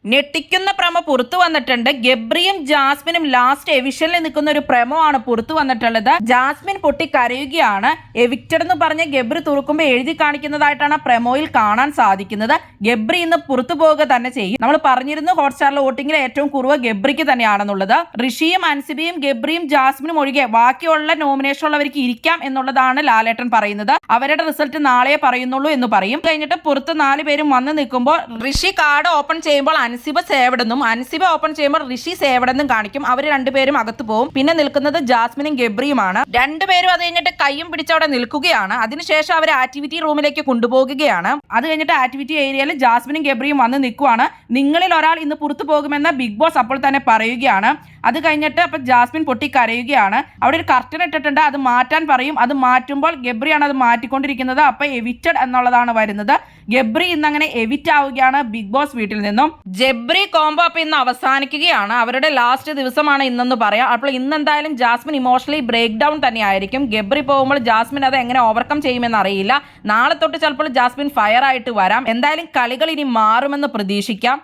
ഞെട്ടിക്കുന്ന പ്രമോ പുറത്തു വന്നിട്ടുണ്ട്. ഗബ്രിയും ജാസ്മിനും ലാസ്റ്റ് എവിക്ഷനിൽ നിൽക്കുന്ന ഒരു പ്രമോ ആണ് പുറത്തു വന്നിട്ടുള്ളത്. ജാസ്മിൻ പൊട്ടി കരയുകയാണ്. എവിക്റ്റഡ് എന്ന് പറഞ്ഞ് ഗബ്രി തുറക്കുമ്പോൾ എഴുതി കാണിക്കുന്നതായിട്ടാണ് പ്രമോയിൽ കാണാൻ സാധിക്കുന്നത്. ഗബ്രി ഇന്ന് പുറത്തു പോവുക തന്നെ ചെയ്യും. നമ്മൾ പറഞ്ഞിരുന്നു ഹോട്ട്സ്റ്റാറിലെ വോട്ടിംഗിൽ ഏറ്റവും കുറവ് ഗബ്രിക്ക് തന്നെയാണെന്നുള്ളത്. ഋഷിയും അൻസിബയും ഗബ്രിയും ജാസ്മിനും ഒഴികെ ബാക്കിയുള്ള നോമിനേഷൻ ഉള്ളവർക്ക് ഇരിക്കാം എന്നുള്ളതാണ് ലാലേട്ടൻ പറയുന്നത്. അവരുടെ റിസൾട്ട് നാളെ പറയുന്നുള്ളൂ എന്ന് പറയും. കഴിഞ്ഞിട്ട് പുറത്ത് 4 പേരും വന്ന് നിൽക്കുമ്പോൾ ഋഷി കാർഡ് ഓപ്പൺ ചെയ്യുമ്പോൾ അൻസിബ സേവടെന്നും അൻസിബ ഓപ്പൺ ചെയ്യുമ്പോൾ ഋഷി സേവടെന്നും കാണിക്കും. അവർ രണ്ടുപേരും അകത്ത് പോകും. പിന്നെ നിൽക്കുന്നത് ജാസ്മിനും ഗബ്രിയുമാണ്. രണ്ടുപേരും അത് കഴിഞ്ഞിട്ട് കയ്യും പിടിച്ച് അവിടെ നിൽക്കുകയാണ്. അതിനുശേഷം അവർ ആക്ടിവിറ്റി റൂമിലേക്ക് കൊണ്ടുപോകുകയാണ്. അത് കഴിഞ്ഞിട്ട് ആക്ടിവിറ്റി ഏരിയയിൽ ജാസ്മിനും ഗബ്രിയും വന്ന് നിൽക്കുവാണ്. നിങ്ങളിൽ ഒരാൾ ഇന്ന് പുറത്തു പോകുമെന്ന് ബിഗ് ബോസ് അപ്പോൾ തന്നെ പറയുകയാണ്. അത് കഴിഞ്ഞിട്ട് അപ്പൊ ജാസ്മിൻ പൊട്ടി കരയുകയാണ്. അവിടെ ഒരു കർട്ടൻ ഇട്ടിട്ടുണ്ട്, അത് മാറ്റാൻ പറയും. അത് മാറ്റുമ്പോൾ ഗബ്രിയാണ് അത് മാറ്റിക്കൊണ്ടിരിക്കുന്നത്. അപ്പൊ എവിറ്റഡ് എന്നുള്ളതാണ് വരുന്നത്. ഗബ്രി ഇന്ന് അങ്ങനെ എവിറ്റ് ആവുകയാണ് ബിഗ് ബോസ് വീട്ടിൽ നിന്നും. ജബ്രി കോംബോ അപ്പൊ ഇന്ന് അവസാനിക്കുകയാണ്. അവരുടെ ലാസ്റ്റ് ദിവസമാണ് ഇന്നെന്ന് പറയാം. അപ്പോൾ ഇന്ന് എന്തായാലും ജാസ്മിൻ ഇമോഷണലി ബ്രേക്ക് ഡൗൺ തന്നെ ആയിരിക്കും. ഗബ്രി പോകുമ്പോൾ ജാസ്മിൻ അത് എങ്ങനെ ഓവർകം ചെയ്യുമെന്ന് അറിയില്ല. നാളെ തൊട്ട് ചിലപ്പോൾ ജാസ്മിൻ ഫയർ ആയിട്ട് വരാം. എന്തായാലും കളികൾ ഇനി മാറുമെന്ന് പ്രതീക്ഷിക്കാം.